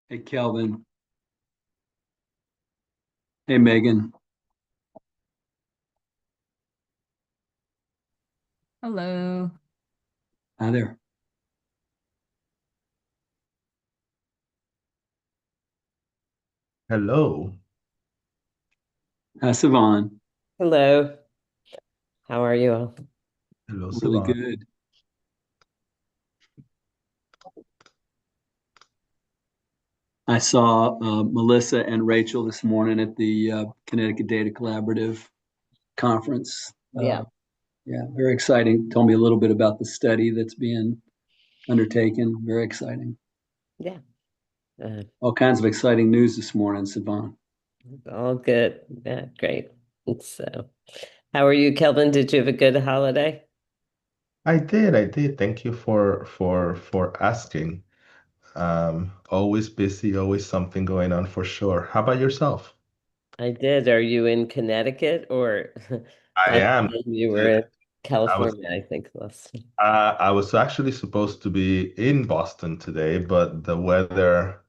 Hey, Kelvin. Hey, Megan. Hello. Hi there. Hello. Hi, Savon. Hello. How are you all? Hello, Really Siobhan. good. I saw Melissa and Rachel this morning at the Connecticut Data Collaborative conference. Yeah. Yeah, very exciting. Told me a little bit about the study that's being undertaken. Very exciting. Yeah. Uh, All kinds of exciting news this morning, Savon. all good. Yeah, great. So, how are you, Kelvin? Did you have a good holiday? I did. Thank you for asking. Always busy, always something going on for sure. How about yourself? I did. Are you in Connecticut or I last am. time you were in I was California, I think last. I was actually supposed to be in Boston today, but the weather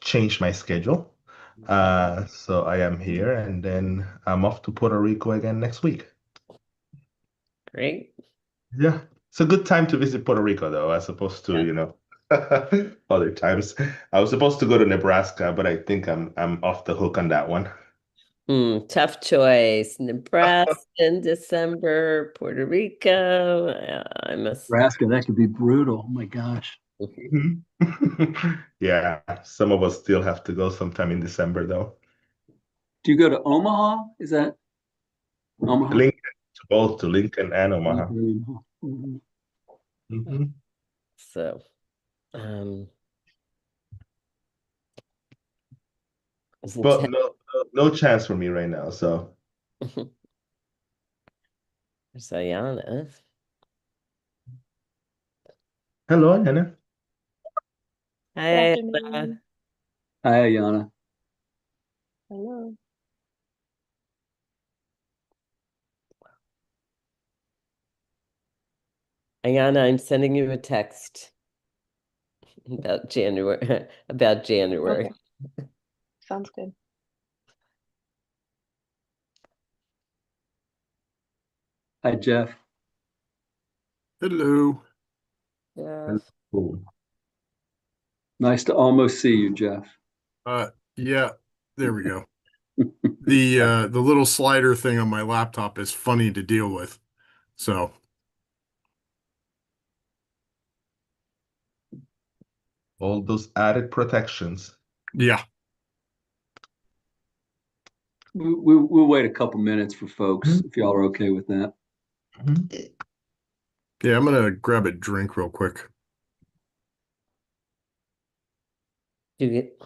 changed my schedule. So I am here, and then I'm off to Puerto Rico again next week. Great. Yeah, it's a good time to visit Puerto Rico, though, as opposed to, Yeah. other times. I was supposed to go to Nebraska, but I think I'm off the hook on that one. Tough choice. Nebraska in December, Puerto Rico. I must. Nebraska, that could be brutal. Oh my gosh. Mhm. Yeah, some of us still have to go sometime in December, though. Do you go to Omaha? Is that Omaha? Lincoln, to both to Lincoln and Omaha. Mhm. Hmm. So, um, isn't But no chance for me right now. So There's Ayana. hello, Anna. Good Hi, Ayana. afternoon. Hi, Ayana. Hello. Ayana, I'm sending you a text about January, about January. Okay, sounds good. Hi, Jeff. Hello. Yes. Hello. Nice to almost see you, Jeff. Yeah, there we go. The little slider thing on my laptop is funny to deal with. So, All those added protections. yeah. We'll wait a couple minutes for folks Mhm. if y'all are okay with that. Mhm. Yeah, I'm gonna grab a drink real quick. Do you get,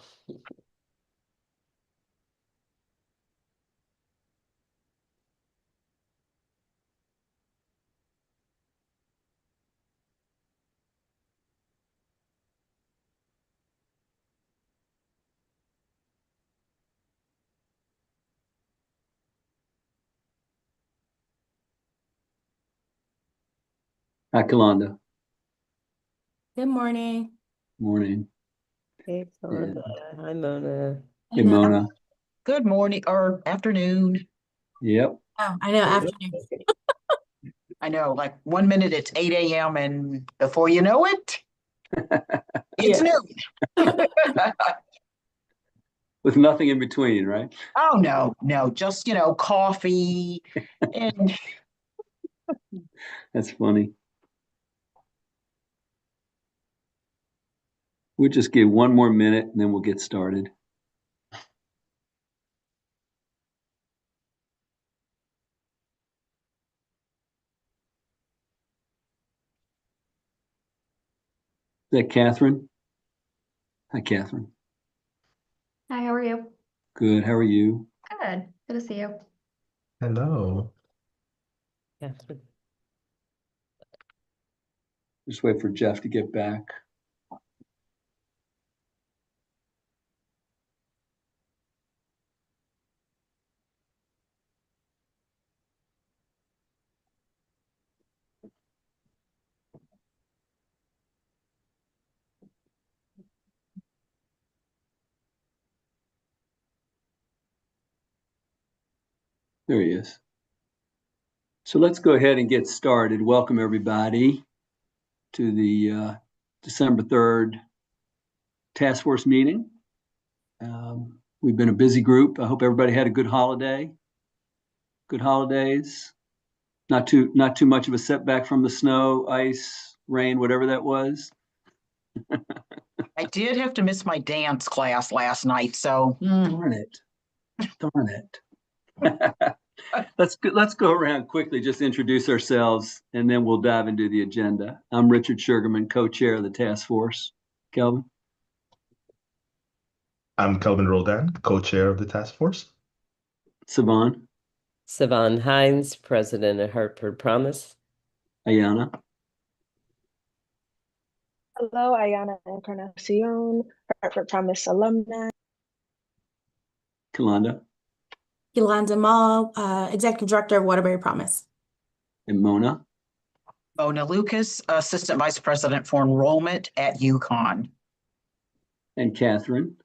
Hi, Kalanda. Good morning. Morning. hey, And Sonda. Hi, Mona. hey, I know. Mona. Good morning or afternoon. Yep. Oh, I know. Afternoon. I know, like 1 minute it's 8 a.m. and before you know it, it's Yeah. noon. With nothing in between, right? Oh no, no, just coffee and That's funny. We'll just give one more minute and then we'll get started. Is that Catherine? Hi, Catherine. Hi, how are you? Good. How are you? Good. Good to see you. Hello. Catherine. Just wait for Jeff to get back. There he is. So let's go ahead and get started. Welcome, everybody, to the December 3rd task force meeting. We've been a busy group. I hope everybody had a good holiday. Good holidays. Not too much of a setback from the snow, ice, rain, whatever that was. I did have to miss my dance class last night, so Darn it. Darn it. Let's go around quickly, just introduce ourselves, and then we'll dive into the agenda. I'm Richard Sugarman, co-chair of the task force. Kelvin? I'm Kelvin Roldan, co-chair of the task force. Savan? Savan Hines, president of Hartford Promise. Ayana? Hello, Ayana Encarnacion, Hartford Promise alumni. Kalanda? Yolanda Mall, Executive Director of Waterbury Promise. And Mona? Mona Lucas, Assistant Vice President for Enrollment at UConn. And Catherine?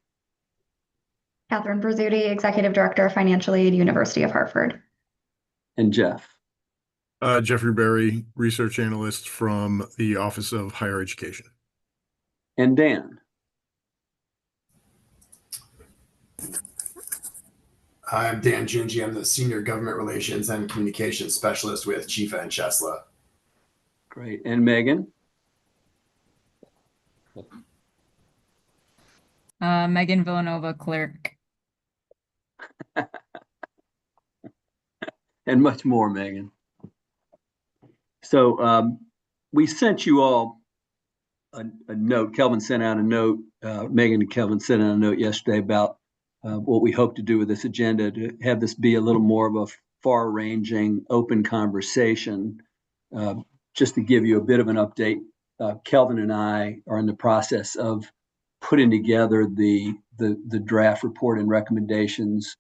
Catherine Berzuti, Executive Director of Financial Aid, University of Hartford. And Jeff? Jeffrey Berry, research analyst from the Office of Higher Education. And Dan? I'm Dan Junji. I'm the Senior Government Relations and Communications Specialist with Chifa and Chesla. Great. And Megan? Megan Villanova, clerk. And much more, Megan. So we sent you all a note. Kelvin sent out a note. Megan and Kelvin sent out a note yesterday about what we hope to do with this agenda, to have this be a little more of a far-ranging, open conversation. Just to give you a bit of an update, Kelvin and I are in the process of putting together the draft report and recommendations.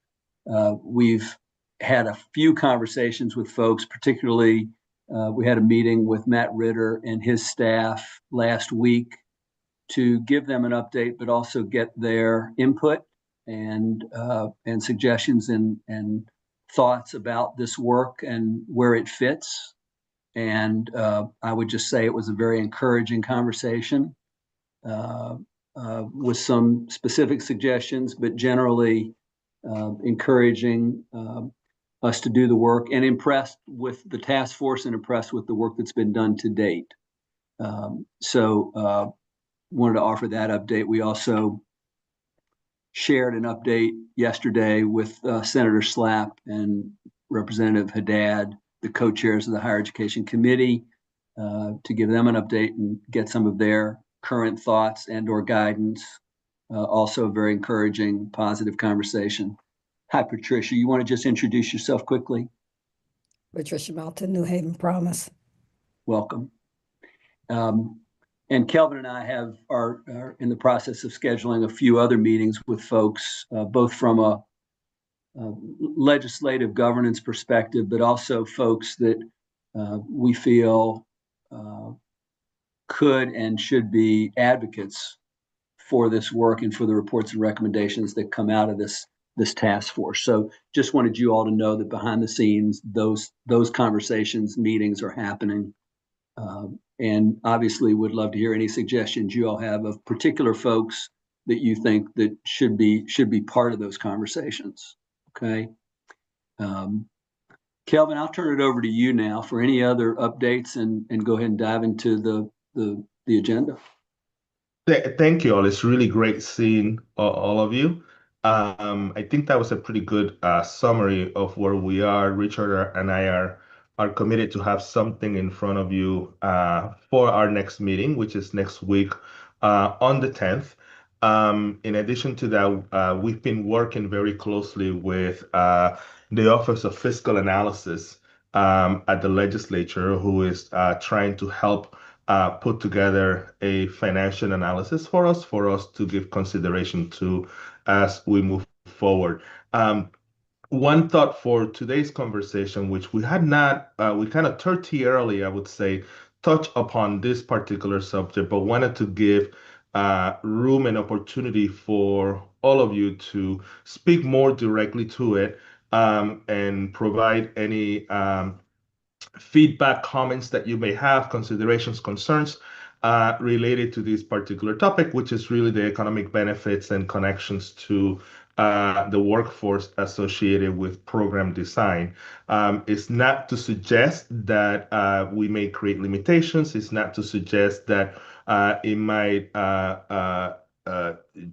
We've had a few conversations with folks, particularly we had a meeting with Matt Ritter and his staff last week to give them an update, but also get their input and suggestions and thoughts about this work and where it fits. And I would just say it was a very encouraging conversation with some specific suggestions, but generally encouraging us to do the work, and impressed with the task force and impressed with the work that's been done to date. So wanted to offer that update. We also shared an update yesterday with Senator Slapp and Representative Haddad, the co-chairs of the Higher Education Committee, to give them an update and get some of their current thoughts and or guidance. Also a very encouraging, positive conversation. Hi, Patricia. You want to just introduce yourself quickly? Patricia Melton, New Haven Promise. Welcome. And Kelvin and I are in the process of scheduling a few other meetings with folks, both from a legislative governance perspective, but also folks that we feel could and should be advocates for this work and for the reports and recommendations that come out of this task force. So just wanted you all to know that behind the scenes, those conversations, meetings are happening. And obviously would love to hear any suggestions you all have of particular folks that you think that should be part of those conversations. Okay. Kelvin, I'll turn it over to you now for any other updates and go ahead and dive into the agenda. Thank you all. It's really great seeing all of you. I think that was a pretty good summary of where we are. Richard and I are committed to have something in front of you for our next meeting, which is next week on the 10th. In addition to that, we've been working very closely with the Office of Fiscal Analysis at the legislature, who is trying to help put together a financial analysis for us to give consideration to as we move forward. One thought for today's conversation, which we had not, we kind of tertiarily, I would say, touch upon this particular subject, but wanted to give room and opportunity for all of you to speak more directly to it, and provide any feedback, comments that you may have, considerations, concerns related to this particular topic, which is really the economic benefits and connections to the workforce associated with program design. It's not to suggest that we may create limitations. It's not to suggest that it might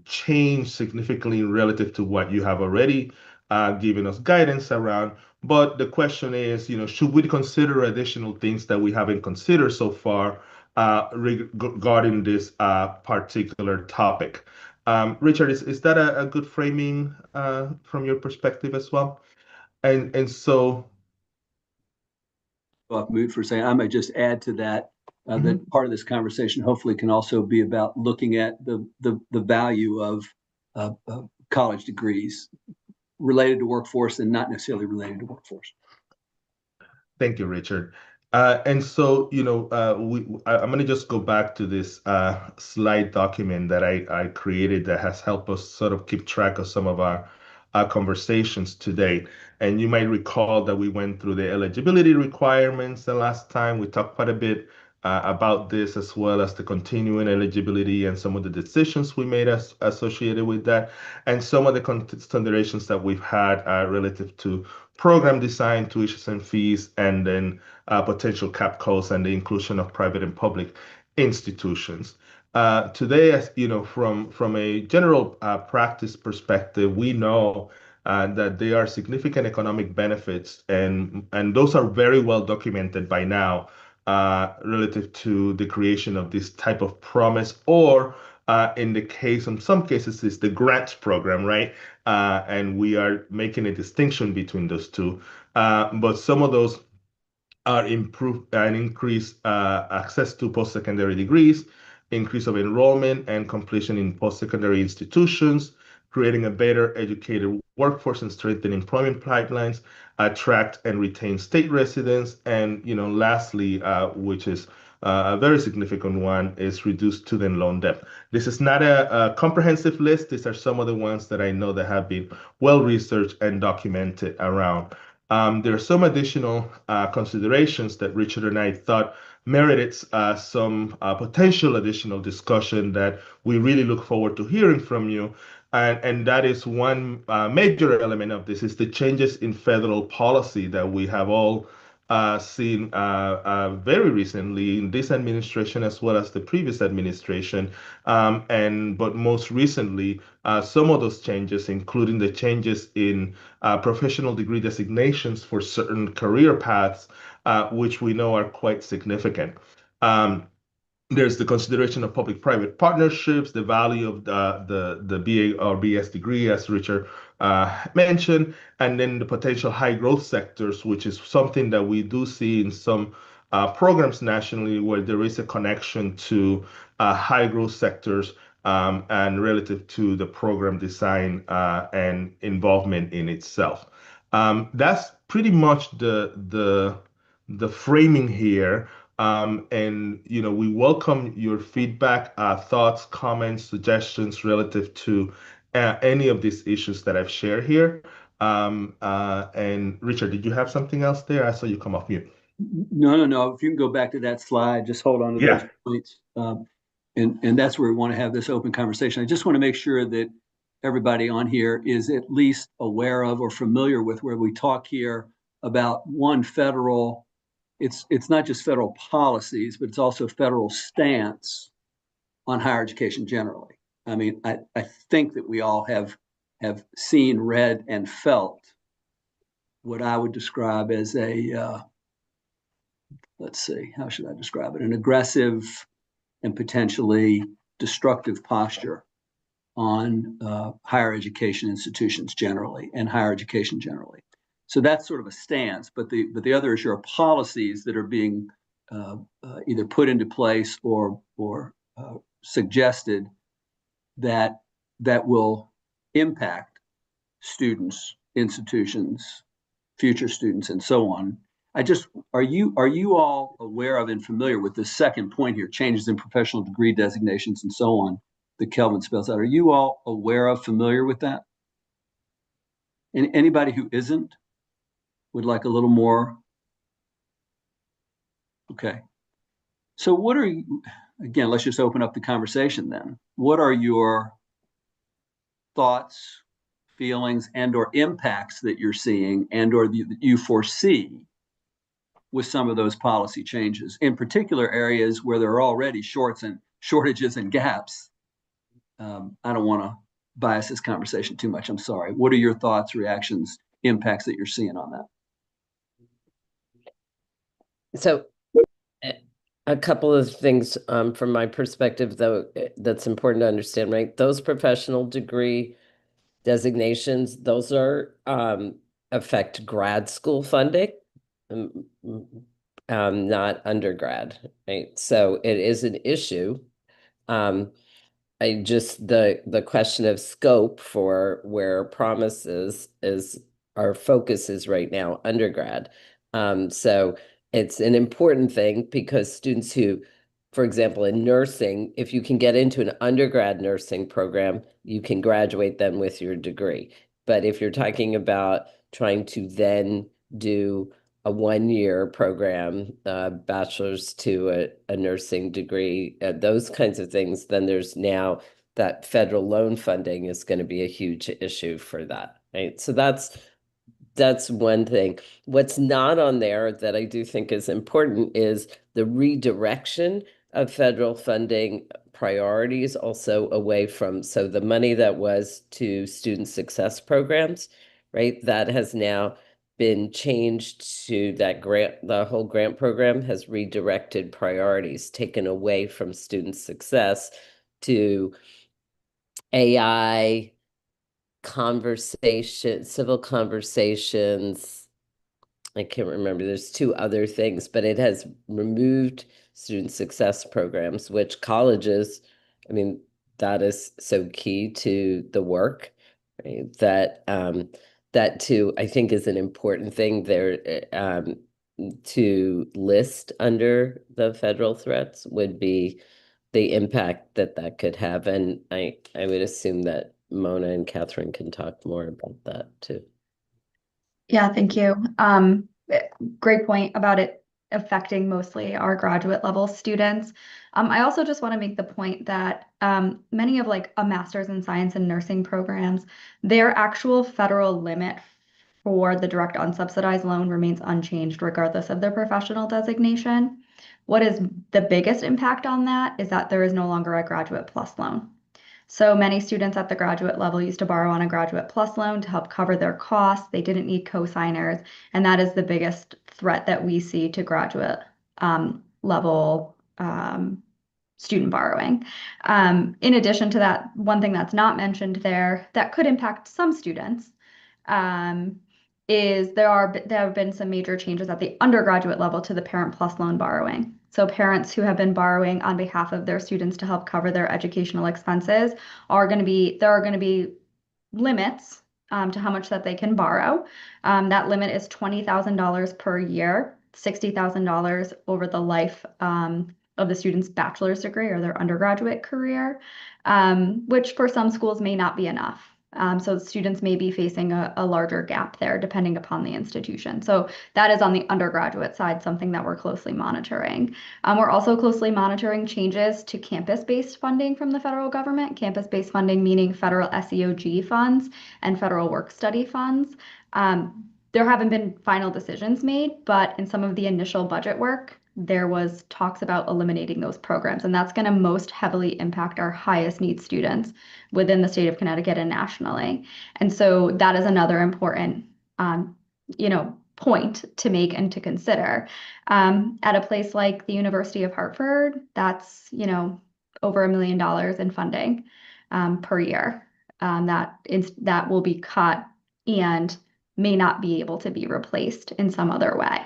change significantly relative to what you have already given us guidance around. But the question is, should we consider additional things that we haven't considered so far regarding this particular topic? Richard, is that a good framing from your perspective as well? And so, Off mute for a second. I might just add to that that part of this conversation hopefully can also be about looking at the value of college degrees related to workforce and not necessarily related to workforce. Thank you, Richard. And so, I'm going to just go back to this slide document that I created that has helped us sort of keep track of some of our conversations today. And you might recall that we went through the eligibility requirements the last time. We talked quite a bit about this, as well as the continuing eligibility and some of the decisions we made associated with that, and some of the considerations that we've had relative to program design, tuitions and fees, and then potential cap costs and the inclusion of private and public institutions. Today, as from a general practice perspective, we know that there are significant economic benefits, and those are very well documented by now relative to the creation of this type of promise, or in some cases, it's the grants program, right? And we are making a distinction between those two. But some of those are improved and increased access to post-secondary degrees, increase of enrollment and completion in post-secondary institutions, creating a better educated workforce and strengthening employment pipelines, attract and retain state residents, and lastly, which is a very significant one, is reduce student loan debt. This is not a comprehensive list. These are some of the ones that I know that have been well researched and documented around. There are some additional considerations that Richard and I thought merited some potential additional discussion that we really look forward to hearing from you. And that is one major element of this, is the changes in federal policy that we have all seen very recently in this administration as well as the previous administration. But most recently, some of those changes, including the changes in professional degree designations for certain career paths, which we know are quite significant. There's the consideration of public-private partnerships, the value of the BA or BS degree, as Richard mentioned, and then the potential high-growth sectors, which is something that we do see in some programs nationally, where there is a connection to high-growth sectors and relative to the program design and involvement in itself. That's pretty much the framing here. And we welcome your feedback, thoughts, comments, suggestions relative to any of these issues that I've shared here. And Richard, did you have something else there? I saw you come off mute. No. If you can go back to that slide, just hold on to those points. And that's where we want to have this open conversation. I just want to make sure that everybody on here is at least aware of or familiar with where we talk here about one federal. It's not just federal policies, but it's also federal stance on higher education generally. I mean, I think that we all have seen, read, and felt what I would describe as a, let's see, how should I describe it? An aggressive and potentially destructive posture on higher education institutions generally and higher education generally. So that's sort of a stance, but the other issue are policies that are being either put into place or suggested that will impact students, institutions, future students, and so on. Are you all aware of and familiar with the second point here, changes in professional degree designations and so on, that Kelvin spells out? Are you all aware of, familiar with that? And anybody who isn't would like a little more? Okay. So what are you, again, let's just open up the conversation then. What are your thoughts, feelings, and or impacts that you're seeing and or that you foresee with some of those policy changes, in particular areas where there are already shortages and gaps? I don't want to bias this conversation too much. I'm sorry. What are your thoughts, reactions, impacts that you're seeing on that? So a couple of things from my perspective, though, that's important to understand, right? Those professional degree designations, those are affect grad school funding, not undergrad, right? So it is an issue. The question of scope for where Promise is our focus is right now undergrad. So it's an important thing because students who, for example, in nursing, if you can get into an undergrad nursing program, you can graduate then with your degree. But if you're talking about trying to then do a 1-year program, bachelor's to a nursing degree, those kinds of things, then there's now that federal loan funding is going to be a huge issue for that, right? So that's one thing. What's not on there that I do think is important is the redirection of federal funding priorities also away from, so the money that was to student success programs, right? That has now been changed to that grant, the whole grant program has redirected priorities, taken away from student success to AI, conversation, civil conversations. I can't remember. There's 2 other things, but it has removed student success programs, which colleges, I mean, that is so key to the work, right? That too, I think, is an important thing there to list under the federal threats would be the impact that could have. And I would assume that Mona and Catherine can talk more about that too. Yeah, thank you. Great point about it affecting mostly our graduate level students. I also just want to make the point that many of like a master's in science and nursing programs, their actual federal limit for the direct unsubsidized loan remains unchanged regardless of their professional designation. What is the biggest impact on that is that there is no longer a Graduate Plus loan. So many students at the graduate level used to borrow on a Graduate Plus loan to help cover their costs. They didn't need cosigners, and that is the biggest threat that we see to graduate level student borrowing. In addition to that, one thing that's not mentioned there that could impact some students is there have been some major changes at the undergraduate level to the Parent Plus loan borrowing. So parents who have been borrowing on behalf of their students to help cover their educational expenses there are going to be limits to how much that they can borrow. That limit is $20,000 per year, $60,000 over the life of the student's bachelor's degree or their undergraduate career, which for some schools may not be enough. So students may be facing a larger gap there depending upon the institution. So that is on the undergraduate side, something that we're closely monitoring. We're also closely monitoring changes to campus-based funding from the federal government. Campus-based funding meaning federal SEOG funds and federal work-study funds. There haven't been final decisions made, but in some of the initial budget work, there was talks about eliminating those programs, and that's going to most heavily impact our highest need students within the state of Connecticut and nationally. And so that is another important, point to make and to consider. At a place like the University of Hartford, that's, over $1 million in funding per year that will be cut and may not be able to be replaced in some other way.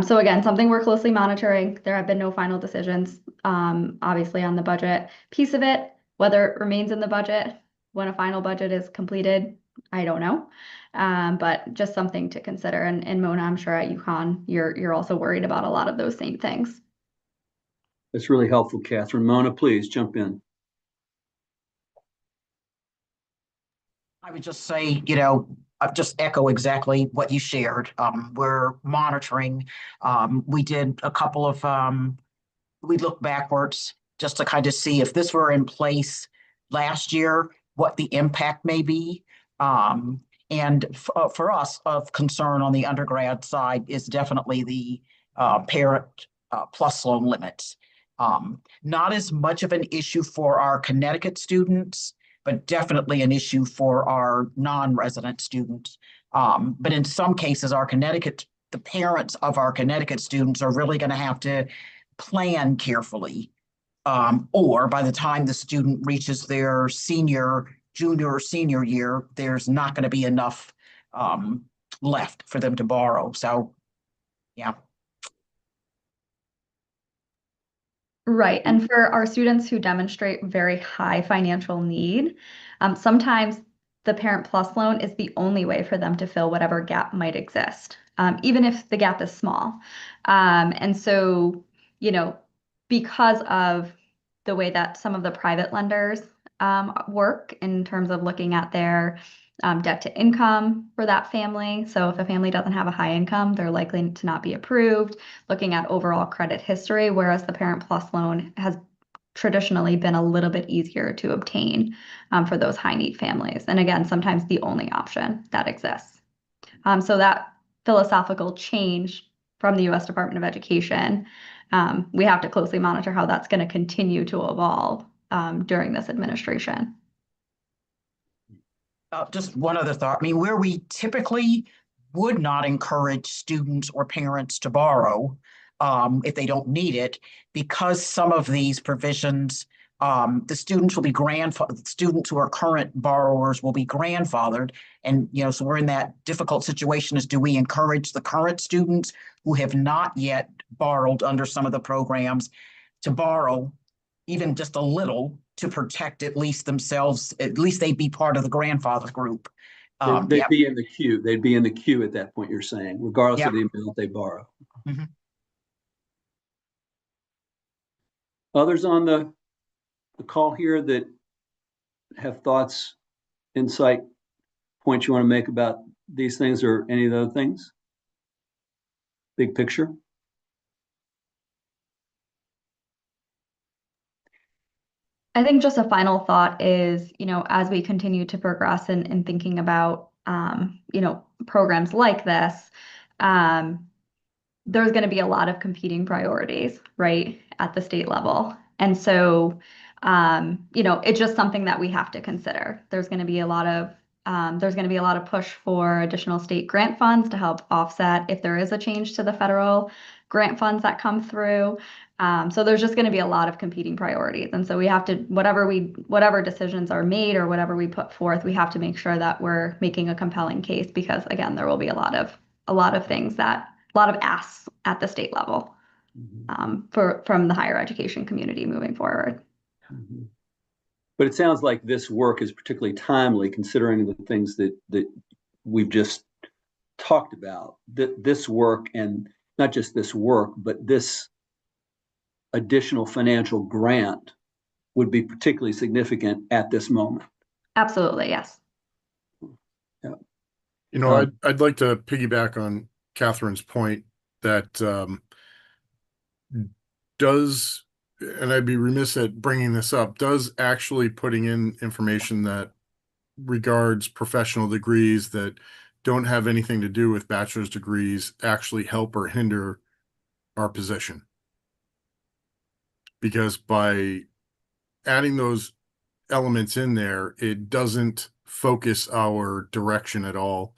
So again, something we're closely monitoring. There have been no final decisions, obviously, on the budget piece of it. Whether it remains in the budget when a final budget is completed, I don't know. But just something to consider. And Mona, I'm sure at UConn, you're also worried about a lot of those same things. That's really helpful, Catherine. Mona, please jump in. I would just say, I'll just echo exactly what you shared. We're monitoring. We did a couple of, we looked backwards just to kind of see if this were in place last year, what the impact may be. And for us, of concern on the undergrad side is definitely the parent plus loan limits. Not as much of an issue for our Connecticut students, but definitely an issue for our non-resident students. But in some cases, the parents of our Connecticut students are really going to have to plan carefully. Or by the time the student reaches their junior or senior year, there's not going to be enough left for them to borrow. So, yeah. Right. And for our students who demonstrate very high financial need, sometimes the Parent Plus loan is the only way for them to fill whatever gap might exist, even if the gap is small. And so, because of the way that some of the private lenders work in terms of looking at their debt to income for that family. So if a family doesn't have a high income, they're likely to not be approved, looking at overall credit history, whereas the Parent Plus loan has traditionally been a little bit easier to obtain for those high need families. And again, sometimes the only option that exists. So that philosophical change from the U.S. Department of Education, we have to closely monitor how that's going to continue to evolve during this administration. Just one other thought. I mean, where we typically would not encourage students or parents to borrow if they don't need it, because some of these provisions, the students will be students who are current borrowers will be grandfathered. And, so we're in that difficult situation is, do we encourage the current students who have not yet borrowed under some of the programs to borrow even just a little to protect at least themselves? At least they'd be part of the grandfather group. They'd be in the queue. They'd be in the queue at that point, you're saying, regardless of the amount they borrow. Mm-hmm. Others on the call here that have thoughts, insight, points you want to make about these things or any of the other things? Big picture? I think just a final thought is, as we continue to progress in thinking about, programs like this, there's going to be a lot of competing priorities, right, at the state level. And so, it's just something that we have to consider. There's going to be a lot of push for additional state grant funds to help offset if there is a change to the federal grant funds that come through. So there's just going to be a lot of competing priorities. And so we have to, whatever decisions are made or whatever we put forth, we have to make sure that we're making a compelling case, because again, there will be a lot of things a lot of asks at the state level from the higher education community moving forward. Mm-hmm. But it sounds like this work is particularly timely, considering the things that we've just talked about. This work, and not just this work, but this additional financial grant would be particularly significant at this moment. Absolutely, yes. Yeah. I'd like to piggyback on Catherine's point that and I'd be remiss at bringing this up, does actually putting in information that regards professional degrees that don't have anything to do with bachelor's degrees actually help or hinder our position? Because by adding those elements in there, it doesn't focus our direction at all.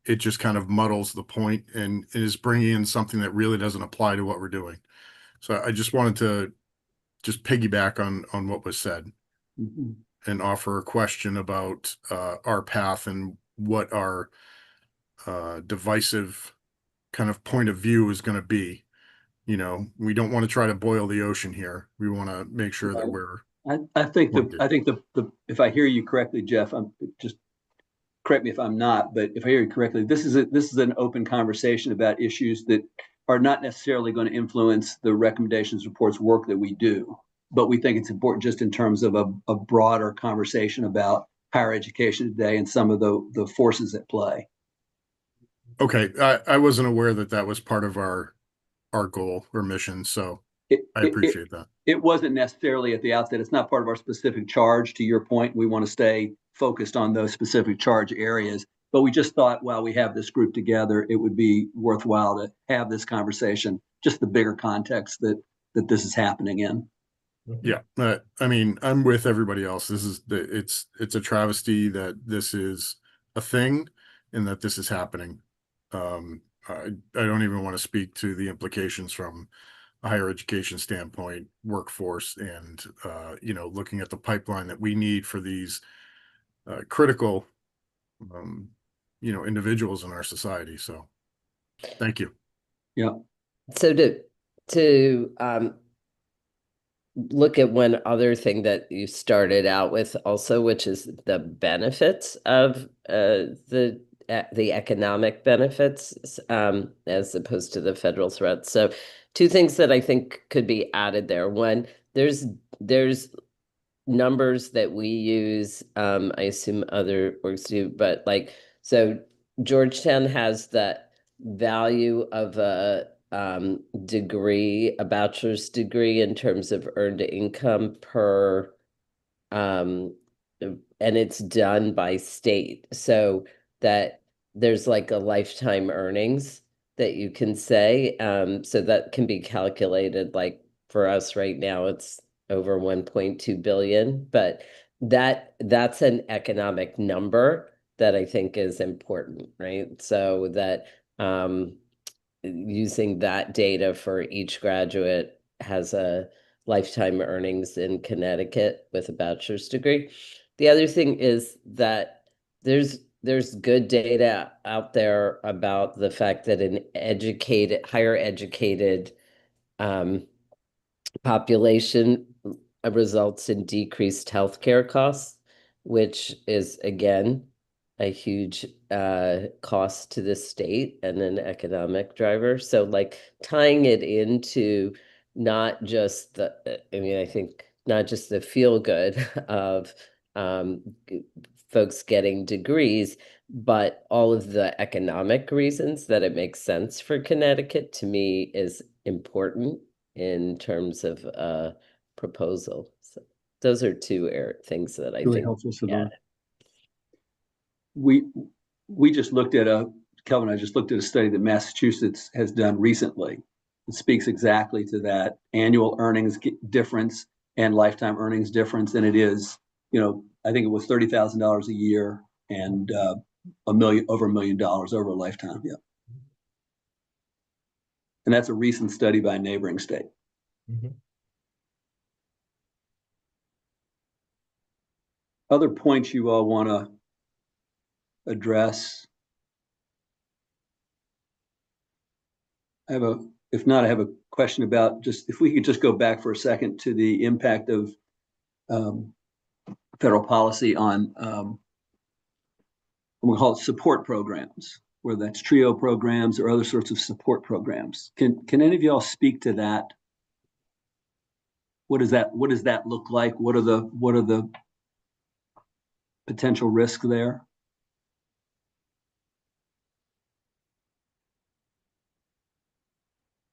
It just kind of muddles the point and is bringing in something that really doesn't apply to what we're doing. So I just wanted to just piggyback on what was said and offer a question about our path and what our divisive kind of point of view is going to be. We don't want to try to boil the ocean here. We want to make sure that we're. I think the if I hear you correctly, Jeff, I'm just correct me if I'm not, but if I hear you correctly, this is an open conversation about issues that are not necessarily going to influence the recommendations reports work that we do, but we think it's important just in terms of a broader conversation about higher education today and some of the forces at play. Okay, I wasn't aware that that was part of our goal or mission, so I appreciate that. It wasn't necessarily at the outset. It's not part of our specific charge. To your point, we want to stay focused on those specific charge areas. But we just thought while we have this group together, it would be worthwhile to have this conversation, just the bigger context that this is happening in. Yeah, I mean, I'm with everybody else. This is it's a travesty that this is a thing and that this is happening. I don't even want to speak to the implications from a higher education standpoint, workforce, and you know, looking at the pipeline that we need for these critical you know, individuals in our society. So thank you. Yeah. So to look at one other thing that you started out with also, which is the benefits of the economic benefits as opposed to the federal threat. So two things that I think could be added there. One, there's numbers that we use, I assume other orgs do, but like, so Georgetown has that value of a degree, a bachelor's degree in terms of earned income per, and it's done by state. So that there's like a lifetime earnings that you can say. So that can be calculated, like for us right now, it's over 1.2 billion, but that's an economic number that I think is important, right? So that using that data for each graduate has a lifetime earnings in Connecticut with a bachelor's degree. The other thing is that there's good data out there about the fact that an higher educated population results in decreased healthcare costs, which is again a huge cost to the state and an economic driver. So like tying it into not just I think not just the feel good of folks getting degrees, but all of the economic reasons that it makes sense for Connecticut, to me, is important in terms of proposal. So those are two things that I Really think helpful, Savannah. We just looked at Kelvin and I just looked at a study that Massachusetts has done recently. It speaks exactly to that annual earnings difference and lifetime earnings difference. And it is, you know, I think it was $30,000 a year and over $1 million over a lifetime. Yeah. And that's a recent study by a neighboring state. Mhm. Other points you all want to address? If not, I have a question about just if we could just go back for a second to the impact of federal policy on we call it support programs, whether that's TRIO programs or other sorts of support programs. Can any of y'all speak to that? What does that look like? What are the potential risks there?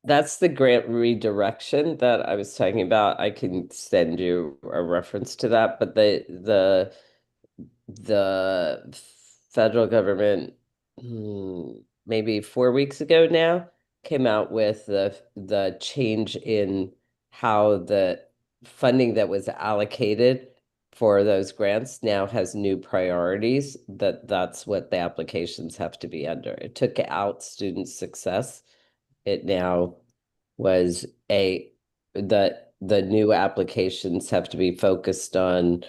That's the grant redirection that I was talking about. I can send you a reference to that, but the federal government maybe 4 weeks ago now came out with the change in how the funding that was allocated for those grants now has new priorities. That's what the applications have to be under. It took out student success. It now was the new applications have to be focused on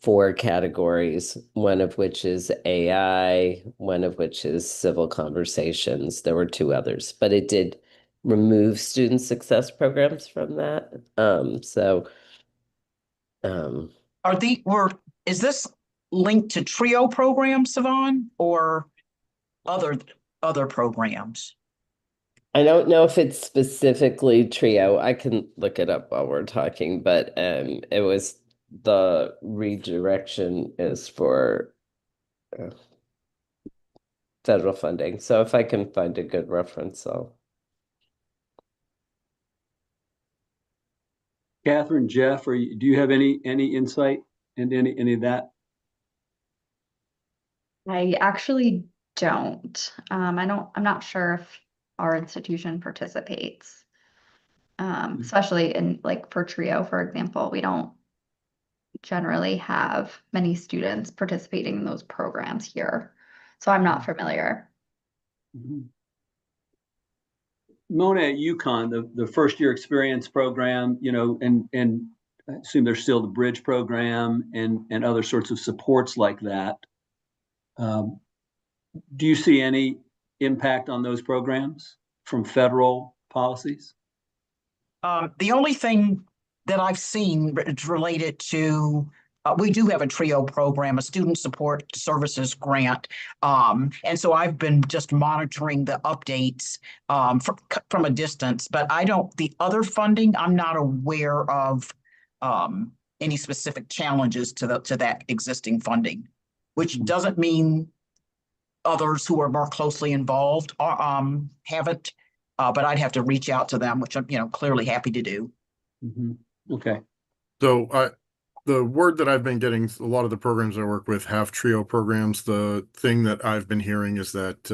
4 categories, one of which is AI, one of which is civil conversations. There were 2 others, but it did remove student success programs from that. Is this linked to TRIO programs, Savon, or other programs? I don't know if it's specifically TRIO. I can look it up while we're talking, but it was the redirection is for federal funding. So if I can find a good reference, I'll. Catherine, Jeff, do you have any insight into any of that? I actually don't. I'm not sure if our institution participates. Especially in like for TRIO, for example, we don't generally have many students participating in those programs here. So I'm not familiar. Mhm. Mona, at UConn, the first year experience program, and I assume there's still the bridge program and other sorts of supports like that. Do you see any impact on those programs from federal policies? The only thing that I've seen is related to, we do have a TRIO program, a student support services grant. And so I've been just monitoring the updates from a distance, but the other funding, I'm not aware of any specific challenges to that existing funding, which doesn't mean others who are more closely involved haven't. But I'd have to reach out to them, which I'm, clearly happy to do. Okay. So the word that I've been getting, a lot of the programs I work with have TRIO programs. The thing that I've been hearing is that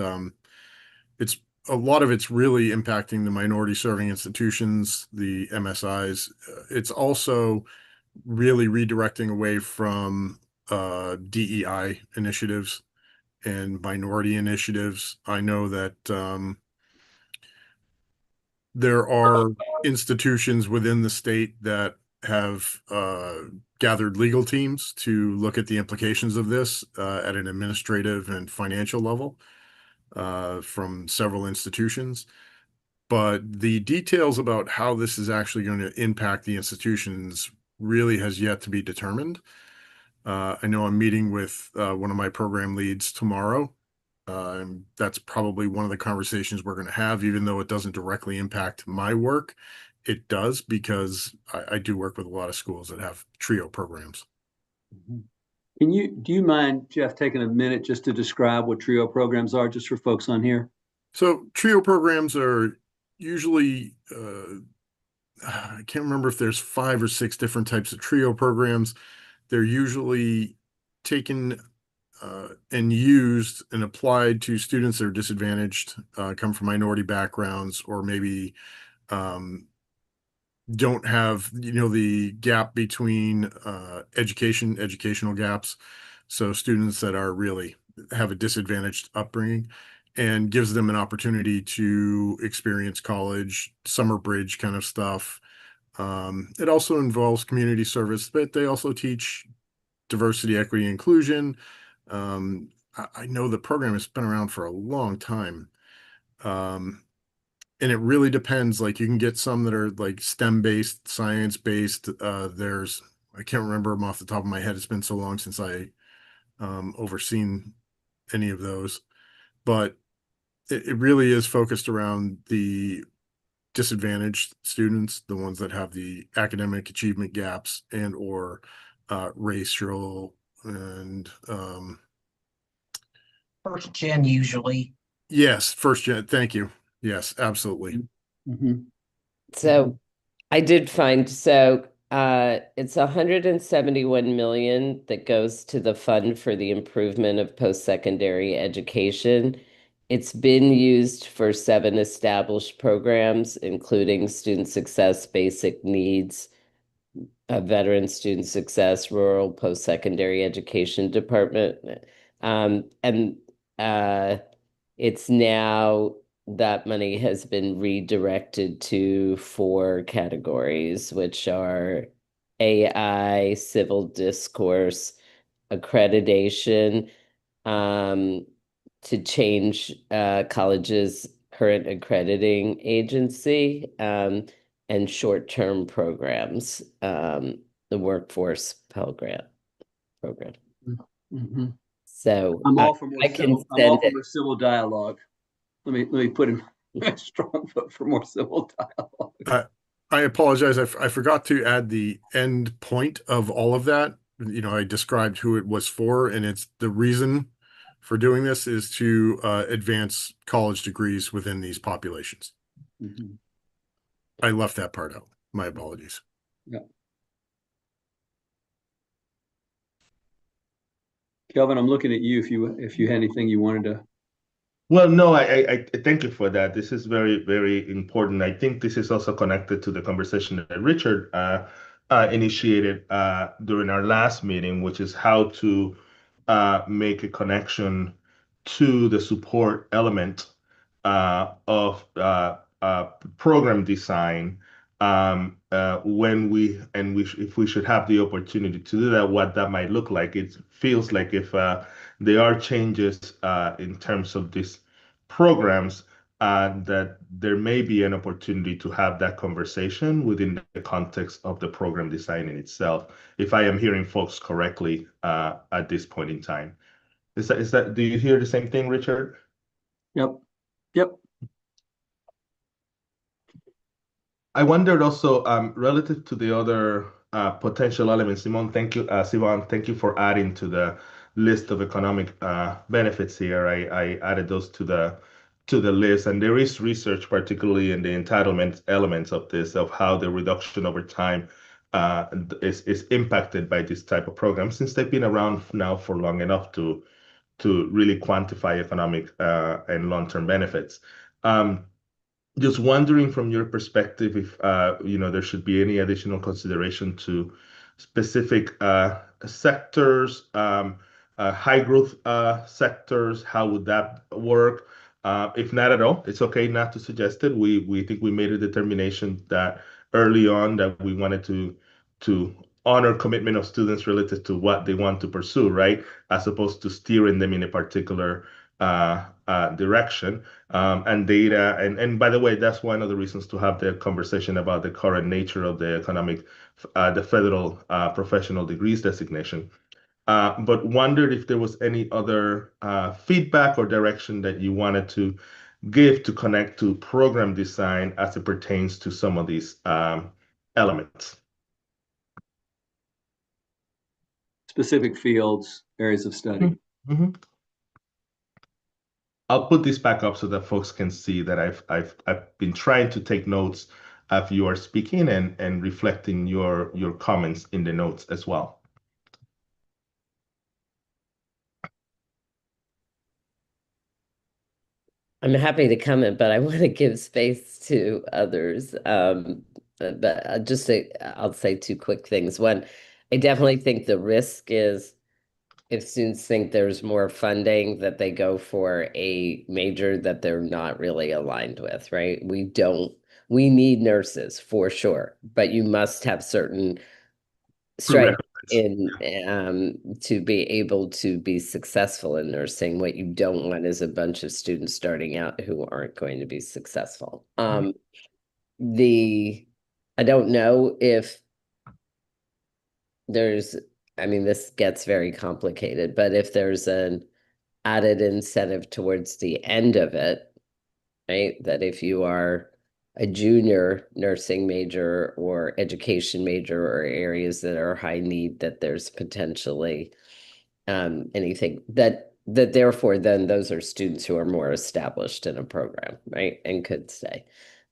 it's a lot of it's really impacting the minority serving institutions, the MSIs. It's also really redirecting away from DEI initiatives and minority initiatives. I know that there are institutions within the state that have gathered legal teams to look at the implications of this at an administrative and financial level from several institutions. But the details about how this is actually going to impact the institutions really has yet to be determined. I know I'm meeting with one of my program leads tomorrow. That's probably one of the conversations we're going to have, even though it doesn't directly impact my work. It does because I do work with a lot of schools that have TRIO programs. Do you mind, Jeff, taking a minute just to describe what TRIO programs are, just for folks on here? So TRIO programs are usually, I can't remember if there's 5 or 6 different types of TRIO programs. They're usually taken and used and applied to students that are disadvantaged, come from minority backgrounds, or maybe don't have, the gap between educational gaps. So students that are really have a disadvantaged upbringing, and gives them an opportunity to experience college, summer bridge kind of stuff. It also involves community service, but they also teach diversity, equity, inclusion. I know the program has been around for a long time. And it really depends. Like you can get some that are like STEM-based, science-based. I can't remember them off the top of my head. It's been so long since I overseen any of those. But it really is focused around the disadvantaged students, the ones that have the academic achievement gaps and or racial and First gen usually. yes, first gen. Thank you. Yes, absolutely. So I did find, it's 171 million that goes to the Fund for the Improvement of Post-Secondary Education. It's been used for 7 established programs, including Student Success, Basic Needs, Veteran Student Success, Rural Post-Secondary Education Department. It's now that money has been redirected to 4 categories, which are AI, civil discourse, accreditation, to change college's current accrediting agency, and short-term programs, the workforce Pell Grant program. So I'm all for more I can civil, send civil dialogue. Let me put in a strong vote for more civil dialogue. I apologize. I forgot to add the end point of all of that. I described who it was for, and it's the reason for doing this is to advance college degrees within these populations. Mhm. I left that part out. My apologies. Kelvin, I'm looking at you if you had anything you wanted to. Well, no, I thank you for that. This is very, very important. I think this is also connected to the conversation that Richard initiated during our last meeting, which is how to make a connection to the support element of program design if we should have the opportunity to do that, what that might look like. It feels like if there are changes in terms of these programs, that there may be an opportunity to have that conversation within the context of the program design in itself, if I am hearing folks correctly at this point in time. Do you hear the same thing, Richard? Yep. I wondered also, relative to the other potential elements, Simon, thank you for adding to the list of economic benefits here. I added those to the list, and there is research, particularly in the entitlement elements of this, of how the reduction over time is impacted by this type of program, since they've been around now for long enough to really quantify economic and long-term benefits. Just wondering from your perspective if there should be any additional consideration to specific sectors, high growth sectors. How would that work? If not at all, it's okay not to suggest it. We think we made a determination that early on that we wanted to honor commitment of students relative to what they want to pursue, right? As opposed to steering them in a particular direction. And data, and by the way, that's one of the reasons to have the conversation about the current nature of the the federal professional degrees designation. But wondered if there was any other feedback or direction that you wanted to give to connect to program design as it pertains to some of these elements. Specific fields, areas of study. Mm-hmm. I'll put this back up so that folks can see that I've been trying to take notes as you are speaking and reflecting your comments in the notes as well. I'm happy to comment, but I want to give space to others. But I'll say two quick things. One, I definitely think the risk is if students think there's more funding that they go for a major that they're not really aligned with, right? We need nurses for sure, but you must have certain strengths to be able to be successful in nursing. What you don't want is a bunch of students starting out who aren't going to be successful. I don't know if this gets very complicated, but if there's an added incentive towards the end of it, right? That if you are a junior nursing major or education major or areas that are high need, that there's potentially anything that therefore then those are students who are more established in a program, right? And could stay.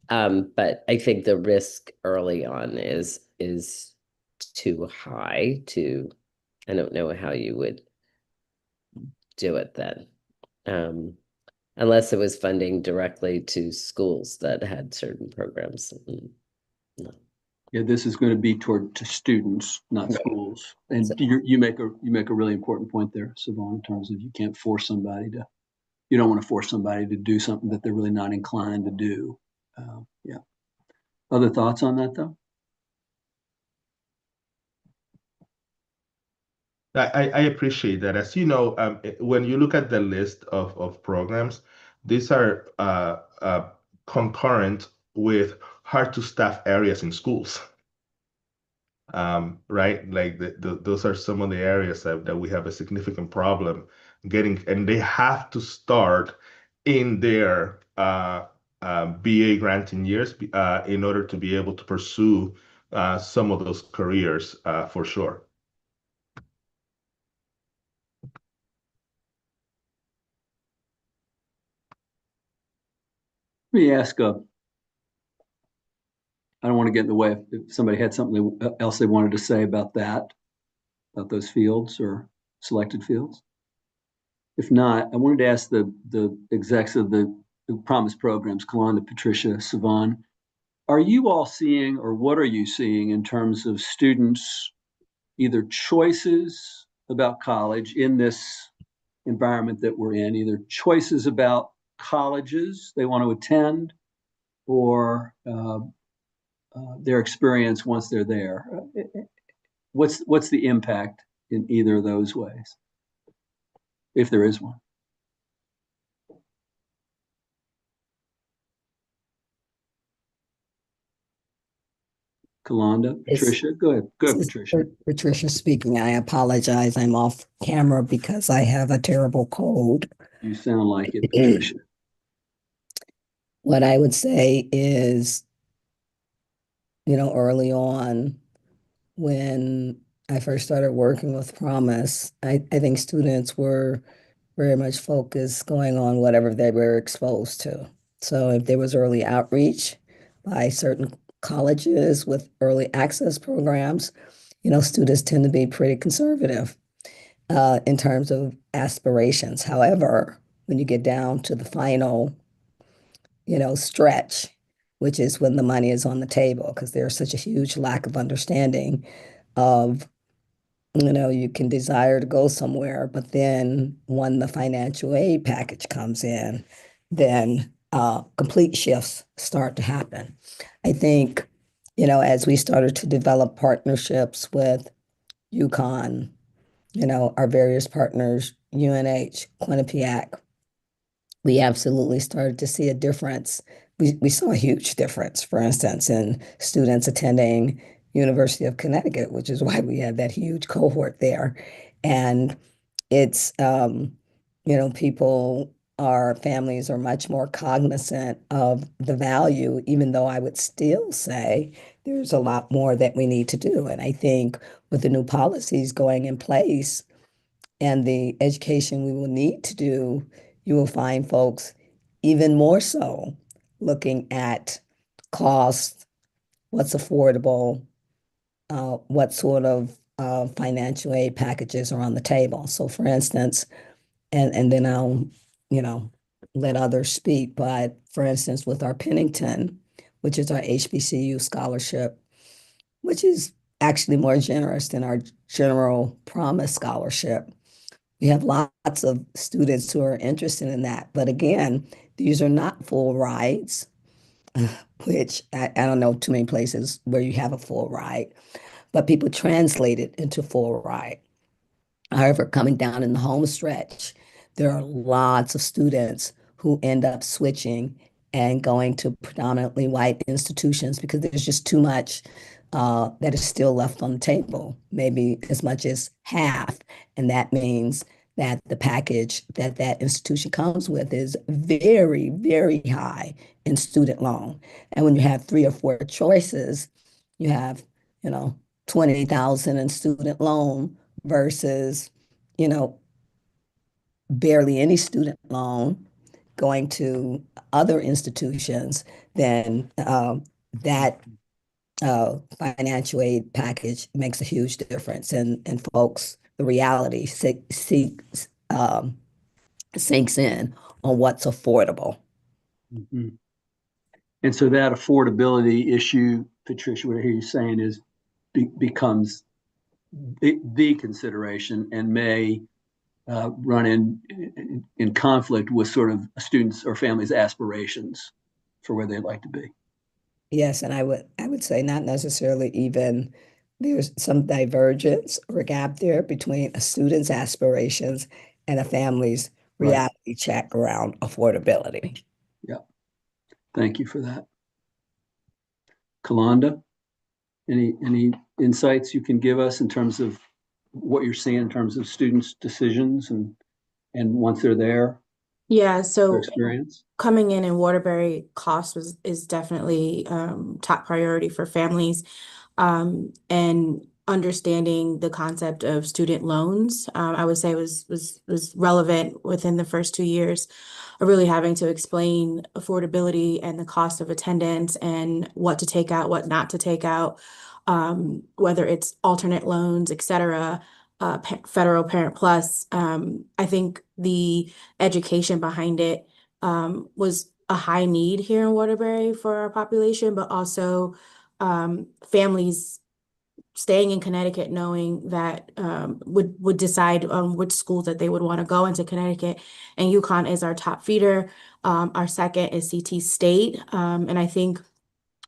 But I think the risk early on is too high I don't know how you would do it then. Unless it was funding directly to schools that had certain programs. No. Yeah, this is going to be to students, not schools. And you make a really important point there, Savon, in terms of you don't want to force somebody to do something that they're really not inclined to do. Yeah. Other thoughts on that though? I appreciate that. As you know, when you look at the list of programs, these are concurrent with hard to staff areas in schools. Right? Like those are some of the areas that we have a significant problem getting, and they have to start in their BA granting years in order to be able to pursue some of those careers for sure. Let me ask I don't want to get in the way if somebody had something else they wanted to say about that, about those fields or selected fields. If not, I wanted to ask the execs of the Promise programs, Kalanda, Patricia, Savon, are you all seeing, or what are you seeing in terms of students, either choices about college in this environment that we're in, either choices about colleges they want to attend, or their experience once they're there? What's the impact in either of those ways, if there is one? Kalanda, Patricia, go ahead. Go ahead, Patricia. Patricia speaking. I apologize. I'm off camera because I have a terrible cold. You sound like it, Patricia. What I would say is, early on, when I first started working with Promise, I think students were very much focused going on whatever they were exposed to. So if there was early outreach by certain colleges with early access programs, students tend to be pretty conservative in terms of aspirations. However, when you get down to the final, stretch, which is when the money is on the table, because there's such a huge lack of understanding of, you can desire to go somewhere, but then when the financial aid package comes in, then complete shifts start to happen. I think, as we started to develop partnerships with UConn, our various partners, UNH, Quinnipiac, we absolutely started to see a difference. We saw a huge difference, for instance, in students attending University of Connecticut, which is why we had that huge cohort there. And it's, our families are much more cognizant of the value, even though I would still say there's a lot more that we need to do. And I think with the new policies going in place and the education we will need to do, you will find folks even more so looking at cost, what's affordable, what sort of financial aid packages are on the table. So for instance, and then I'll, let others speak, but for instance, with our Pennington, which is our HBCU scholarship, which is actually more generous than our general Promise scholarship. We have lots of students who are interested in that. But again, these are not full rides, which I don't know too many places where you have a full ride, but people translate it into full ride. However, coming down in the home stretch, there are lots of students who end up switching and going to predominantly white institutions because there's just too much that is still left on the table, maybe as much as half. And that means that the package that that institution comes with is very, very high in student loan. And when you have 3 or 4 choices, you have, 20,000 in student loan versus, barely any student loan going to other institutions, then that financial aid package makes a huge difference. And folks, the reality sinks in on what's affordable. Mm-hmm. And so that affordability issue, Patricia, what I hear you saying is becomes the consideration and may run in conflict with sort of students or families' aspirations for where they'd like to be. Yes, and I would say not necessarily even there's some divergence or gap there between a student's aspirations and a family's reality check around affordability. Yeah. Thank you for that. Kalanda, any insights you can give us in terms of what you're seeing in terms of students' decisions and once they're there? Yeah, your so experience? coming in Waterbury, cost is definitely top priority for families. And understanding the concept of student loans, I would say was relevant within the first 2 years of really having to explain affordability and the cost of attendance and what to take out, what not to take out, whether it's alternate loans, et cetera, federal Parent Plus. I think the education behind it was a high need here in Waterbury for our population, but also families staying in Connecticut knowing that would decide on which schools that they would want to go into Connecticut. And UConn is our top feeder. Our second is CT State. And I think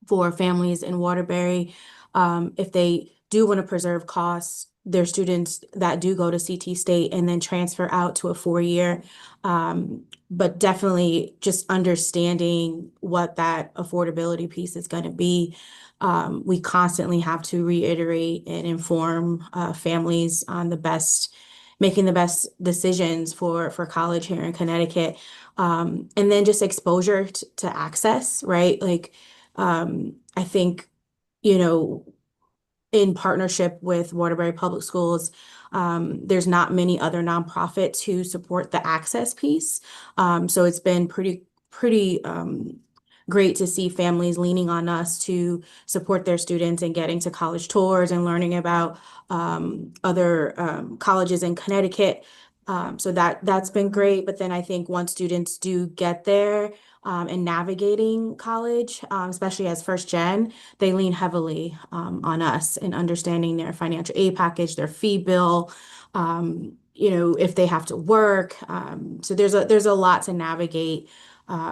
for families in Waterbury, if they do want to preserve costs, their students that do go to CT State and then transfer out to a 4-year. But definitely just understanding what that affordability piece is going to be. We constantly have to reiterate and inform families on making the best decisions for college here in Connecticut. And then just exposure to access, right? Like, I think, in partnership with Waterbury Public Schools, there's not many other nonprofits who support the access piece. So it's been pretty great to see families leaning on us to support their students and getting to college tours and learning about other colleges in Connecticut. So that's been great. But then I think once students do get there, and navigating college, especially as first gen, they lean heavily on us in understanding their financial aid package, their fee bill, if they have to work. So there's a lot to navigate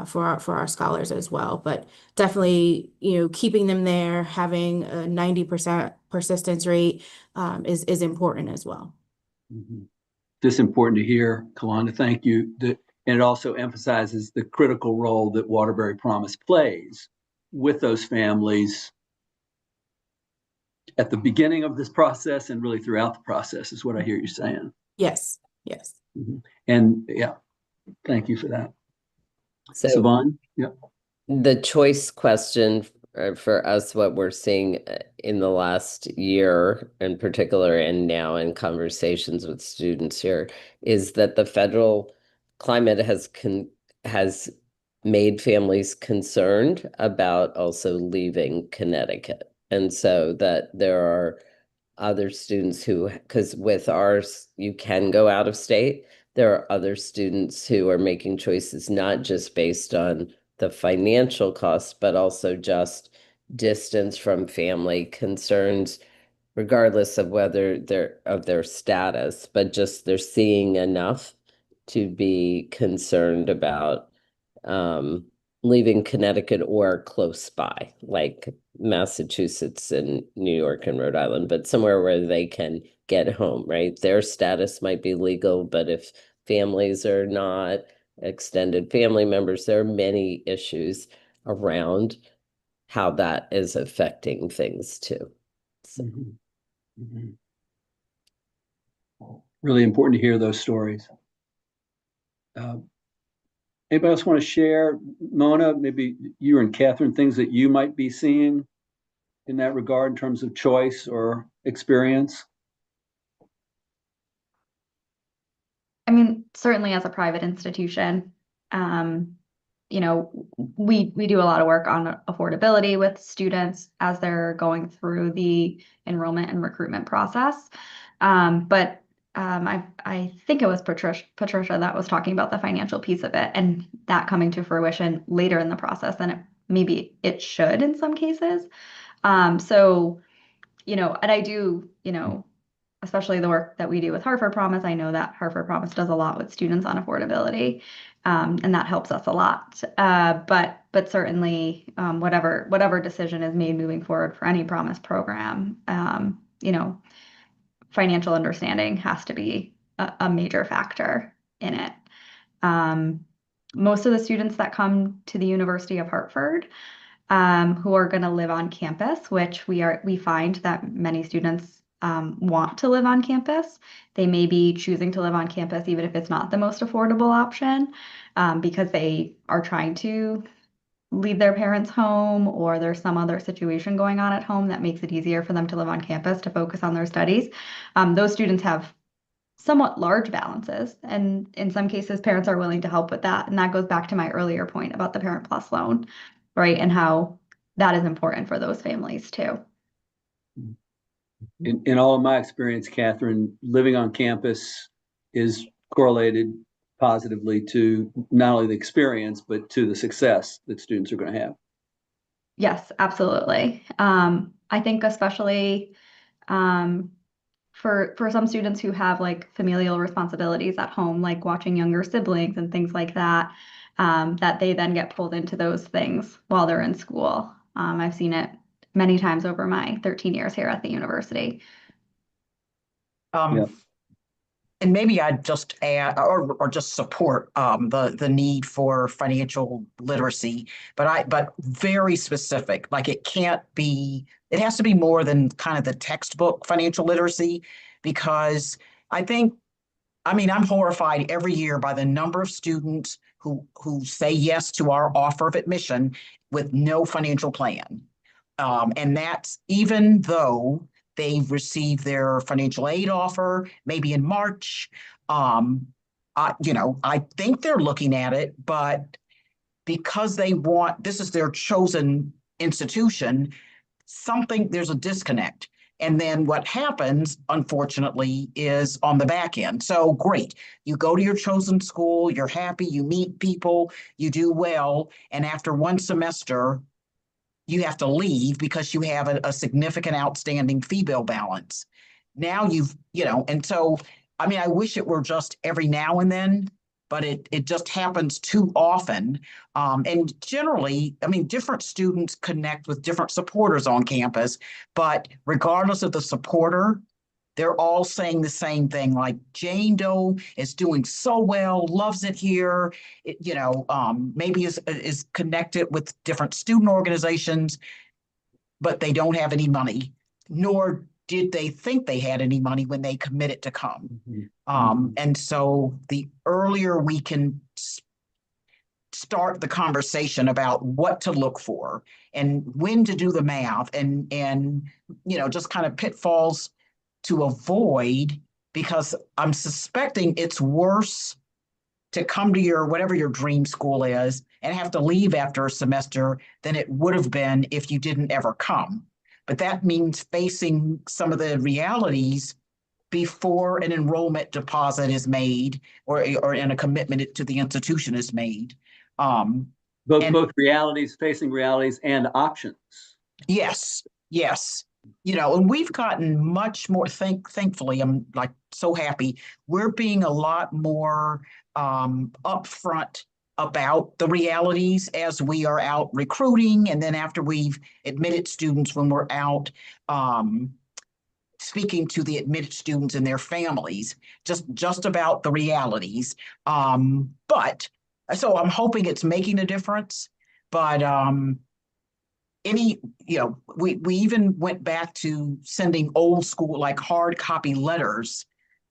for our scholars as well. But definitely, keeping them there, having a 90% persistence rate is important as well. Mhm. This is important to hear, Kalanda. Thank you. And it also emphasizes the critical role that Waterbury Promise plays with those families at the beginning of this process and really throughout the process, is what I hear you saying. Yes. Mhm. And yeah, thank you for that. So Siobhan? Yeah. the choice question for us, what we're seeing in the last year in particular, and now in conversations with students here, is that the federal climate has made families concerned about also leaving Connecticut. And so that there are other students who, because with ours, you can go out of state. There are other students who are making choices not just based on the financial costs, but also just distance from family concerns, regardless of whether they're of their status, but just they're seeing enough to be concerned about leaving Connecticut or close by, like Massachusetts and New York and Rhode Island, but somewhere where they can get home, right? Their status might be legal, but if families are not, extended family members, there are many issues around how that is affecting things too. So. Mhm. Mhm. Really important to hear those stories. Anybody else want to share? Mona, maybe you and Catherine, things that you might be seeing in that regard in terms of choice or experience? I mean, certainly as a private institution, we do a lot of work on affordability with students as they're going through the enrollment and recruitment process. But I think it was Patricia that was talking about the financial piece of it, and that coming to fruition later in the process than maybe it should in some cases. So, and I do, especially the work that we do with Hartford Promise, I know that Hartford Promise does a lot with students on affordability, and that helps us a lot. But certainly, whatever decision is made moving forward for any Promise program, financial understanding has to be a major factor in it. Most of the students that come to the University of Hartford, who are going to live on campus, which we find that many students want to live on campus. They may be choosing to live on campus even if it's not the most affordable option. because they are trying to leave their parents home, or there's some other situation going on at home that makes it easier for them to live on campus to focus on their studies. Those students have somewhat large balances, and in some cases, parents are willing to help with that. And that goes back to my earlier point about the Parent Plus loan, right? And how that is important for those families too. In all of my experience, Catherine, living on campus is correlated positively to not only the experience, but to the success that students are going to have. Yes, absolutely. I think especially for some students who have like familial responsibilities at home, like watching younger siblings and things like that, that they then get pulled into those things while they're in school. I've seen it many times over my 13 years here at the university. Yeah. And maybe I'd just add or just support the need for financial literacy, but very specific. Like it has to be more than kind of the textbook financial literacy, because I mean, I'm horrified every year by the number of students who say yes to our offer of admission with no financial plan. And that's even though they've received their financial aid offer, maybe in March. I think they're looking at it, but because this is their chosen institution, there's a disconnect. And then what happens, unfortunately, is on the back end. So great, you go to your chosen school, you're happy, you meet people, you do well, and after one semester, you have to leave because you have a significant outstanding fee bill balance. Now and so, I mean, I wish it were just every now and then, but it just happens too often. And generally, I mean, different students connect with different supporters on campus, but regardless of the supporter, they're all saying the same thing, like Jane Doe is doing so well, loves it here, maybe is connected with different student organizations, but they don't have any money, nor did they think they had any money when they committed to come. And so the earlier we can start the conversation about what to look for and when to do the math and just kind of pitfalls to avoid, because I'm suspecting it's worse to come to whatever your dream school is and have to leave after a semester than it would have been if you didn't ever come. But that means facing some of the realities before an enrollment deposit is made or in a commitment to the institution is made. Both realities, facing realities, and options. Yes. And we've gotten much more, thankfully, I'm like so happy. We're being a lot more upfront about the realities as we are out recruiting. And then after we've admitted students, when we're out speaking to the admitted students and their families, just about the realities. But so I'm hoping it's making a difference, but we even went back to sending old school, like hard copy letters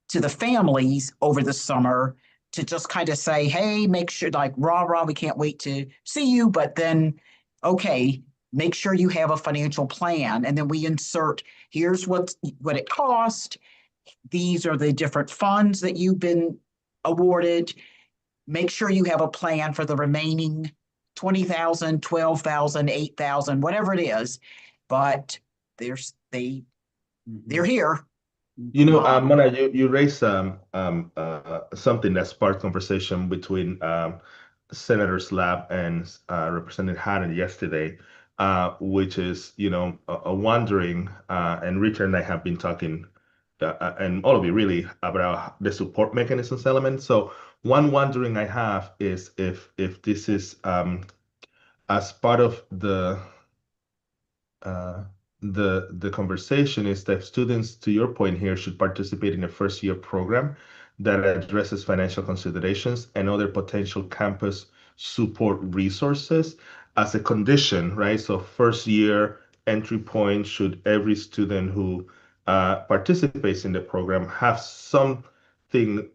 to the families over the summer to just kind of say, hey, make sure, like, rah, we can't wait to see you. But then, okay, make sure you have a financial plan. And then we insert, here's what it cost. These are the different funds that you've been awarded. Make sure you have a plan for the remaining 20,000, 12,000, 8,000, whatever it is, but they're here. Mona, you raised something that sparked conversation between Senator Slabb and Representative Hannan yesterday, which is, a wondering, and Richard and I have been talking, and all of you really, about the support mechanisms element. So one wondering I have is if this is as part of the conversation, is that students, to your point here, should participate in a first-year program that addresses financial considerations and other potential campus support resources as a condition, right? So first-year entry point, should every student who participates in the program have some thing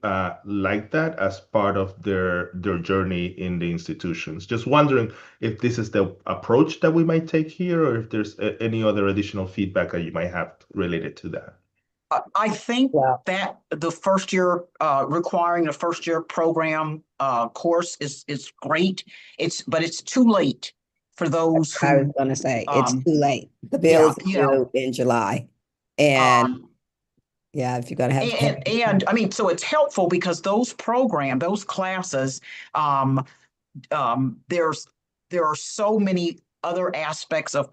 like that as part of their journey in the institutions. Just wondering if this is the approach that we might take here, or if there's any other additional feedback that you might have related to that. I think Well, that the first year, requiring a first year program course is great. But it's too late for those I was who, going to say, it's um, too late. The bill is you know, due in July. And um, yeah, if you're going to have. and I mean, so it's helpful because those classes, there are so many other aspects of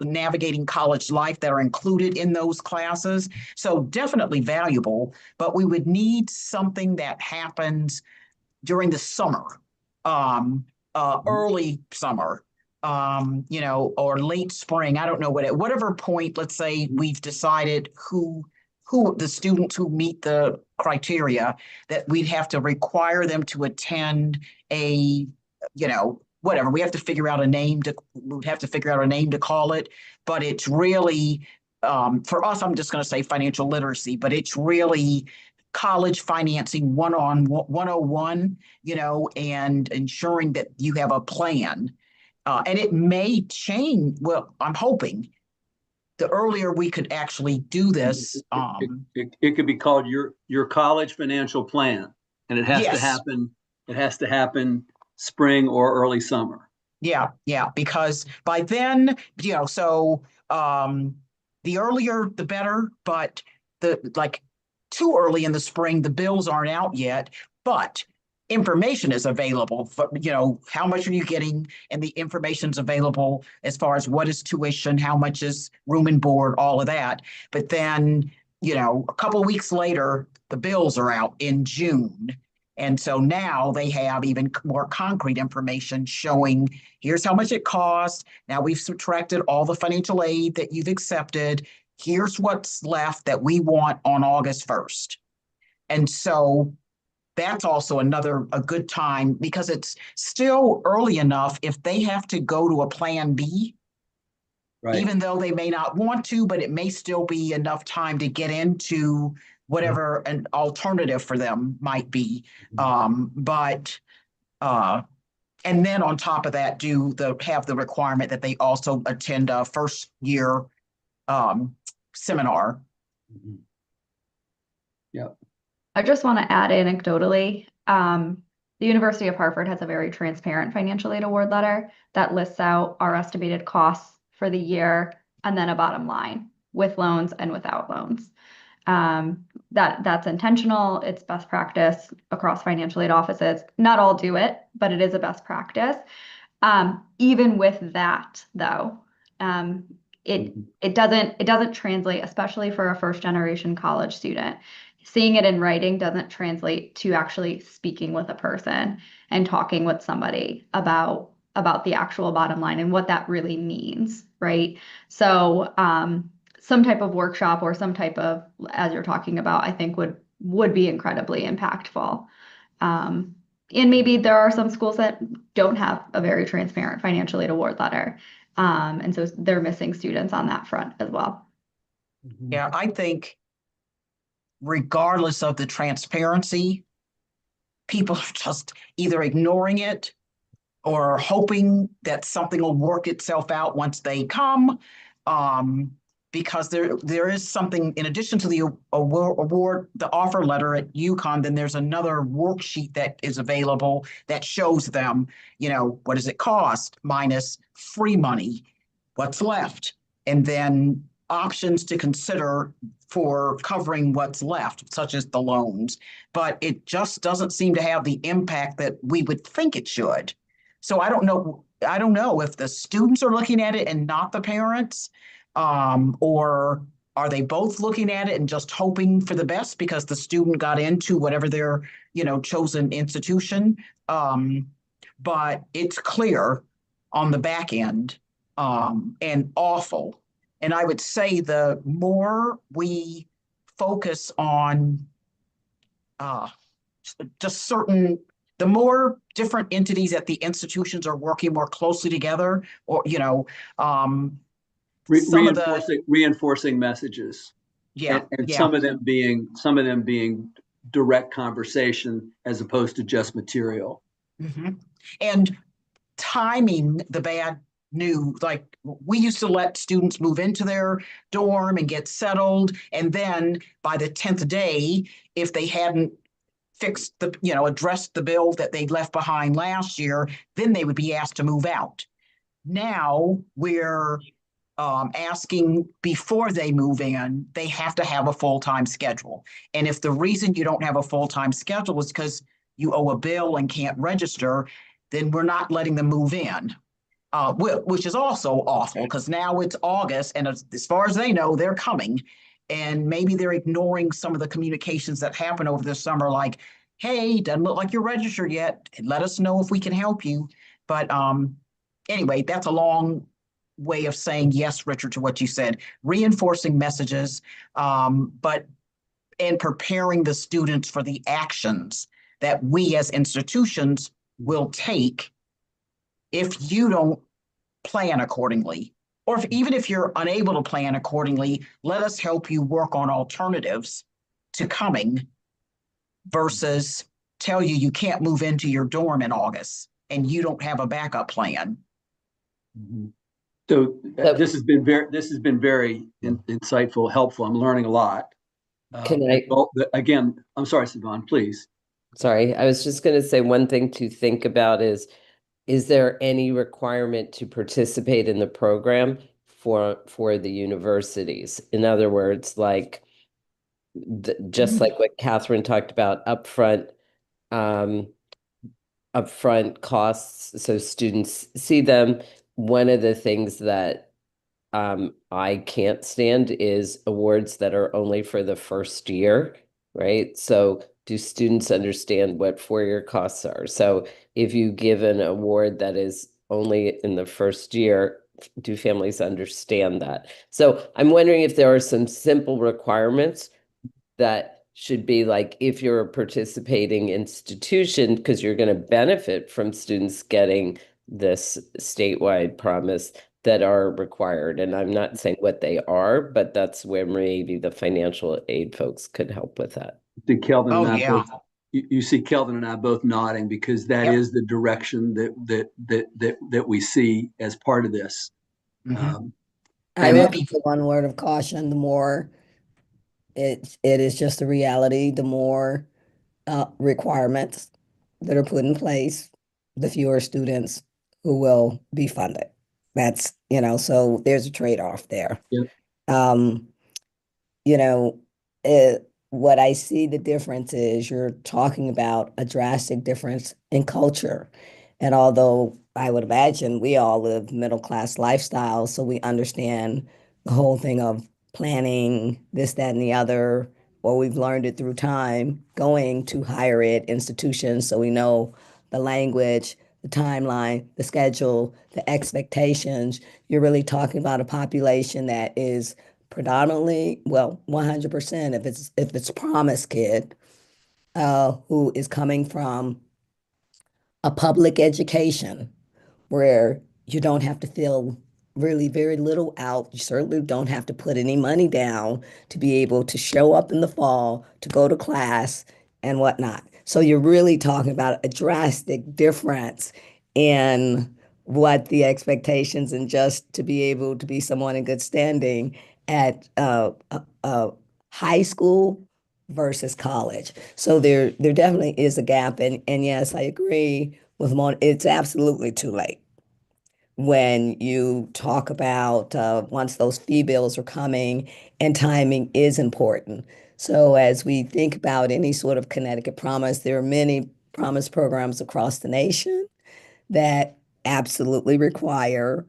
navigating college life that are included in those classes. So definitely valuable, but we would need something that happens during the summer, early summer, or late spring. I don't know whatever point, let's say we've decided who the students who meet the criteria, that we'd have to require them to attend whatever. We'd have to figure out a name to call it, but it's really, for us, I'm just going to say financial literacy, but it's really college financing 101, and ensuring that you have a plan. And it may change. Well, I'm hoping the earlier we could actually do this. It could be called your college financial plan, and it has to Yes. happen. It has to happen spring or early summer. Yeah, because by then, so the earlier the better, but too early in the spring, the bills aren't out yet, but information is available for, how much are you getting, and the information's available as far as what is tuition, how much is room and board, all of that. But then, a couple of weeks later, the bills are out in June. And so now they have even more concrete information showing here's how much it costs. Now we've subtracted all the financial aid that you've accepted. Here's what's left that we want on August 1st. And so that's also a good time, because it's still early enough if they have to go to a plan B, Right. even though they may not want to, but it may still be enough time to get into whatever an alternative for them might be. And then on top of that, have the requirement that they also attend a first year seminar. Mhm. Yeah. I just want to add anecdotally, the University of Hartford has a very transparent financial aid award letter that lists out our estimated costs for the year and then a bottom line with loans and without loans. That's intentional. It's best practice across financial aid offices. Not all do it, but it is a best practice. Even with that, though, it doesn't translate, especially for a first generation college student. Seeing it in writing doesn't translate to actually speaking with a person and talking with somebody about the actual bottom line and what that really means, right? So some type of workshop or some type of, as you're talking about, I think would be incredibly impactful. And maybe there are some schools that don't have a very transparent financial aid award letter. And so they're missing students on that front as well. Yeah, I think regardless of the transparency, people are just either ignoring it or hoping that something will work itself out once they come. Because there is something, in addition to the award, the offer letter at UConn, then there's another worksheet that is available that shows them, what does it cost minus free money, what's left, and then options to consider for covering what's left, such as the loans. But it just doesn't seem to have the impact that we would think it should. So I don't know if the students are looking at it and not the parents, or are they both looking at it and just hoping for the best because the student got into whatever their, chosen institution. But it's clear on the back end, and awful. And I would say the more we focus on the more different entities at the institutions are working more closely together, or Reinforcing messages. Yeah, and yeah. some of them being direct conversation as opposed to just material. Mhm. And timing the bad news, like we used to let students move into their dorm and get settled. And then by the 10th day, if they hadn't fixed addressed the bill that they left behind last year, then they would be asked to move out. Now we're asking before they move in, they have to have a full-time schedule. And if the reason you don't have a full-time schedule is because you owe a bill and can't register, then we're not letting them move in, which is also awful because now it's August and as far as they know, they're coming. And maybe they're ignoring some of the communications that happen over the summer, like, hey, doesn't look like you're registered yet. Let us know if we can help you. But anyway, that's a long way of saying yes, Richard, to what you said. Reinforcing messages, but preparing the students for the actions that we as institutions will take if you don't plan accordingly. Or even if you're unable to plan accordingly, let us help you work on alternatives to coming versus tell you can't move into your dorm in August and you don't have a backup plan. Mm-hmm. So this has been very insightful, helpful. I'm learning a lot. Again, I'm sorry, Siobhan, please. Sorry, I was just going to say one thing to think about is there any requirement to participate in the program for the universities? In other words, like just like what Catherine talked about, upfront costs, so students see them. One of the things that I can't stand is awards that are only for the first year, right? So do students understand what four-year costs are? So if you give an award that is only in the first year, do families understand that? So I'm wondering if there are some simple requirements that should be like, if you're a participating institution, because you're going to benefit from students getting this statewide promise, that are required. And I'm not saying what they are, but that's where maybe the financial aid folks could help with that. Did Kelvin and I both, you see Kelvin and I both nodding because that is the direction that we see as part of this. Mm-hmm. I would be one word of caution: the more it is just the reality, the more requirements that are put in place, the fewer students who will be funded. That's, so there's a trade-off there. Yep. What I see the difference is you're talking about a drastic difference in culture. And although I would imagine we all live middle-class lifestyles, so we understand the whole thing of planning, this, that, and the other, or we've learned it through time, going to higher ed institutions, so we know the language, the timeline, the schedule, the expectations. You're really talking about a population that is predominantly, 100%, if it's Promise kid, who is coming from a public education where you don't have to fill really very little out. You certainly don't have to put any money down to be able to show up in the fall, to go to class and whatnot. So you're really talking about a drastic difference in what the expectations, and just to be able to be someone in good standing at high school versus college. So there definitely is a gap. And yes, I agree with Mona. It's absolutely too late when you talk about once those fee bills are coming, and timing is important. So as we think about any sort of Connecticut Promise, there are many Promise programs across the nation that absolutely require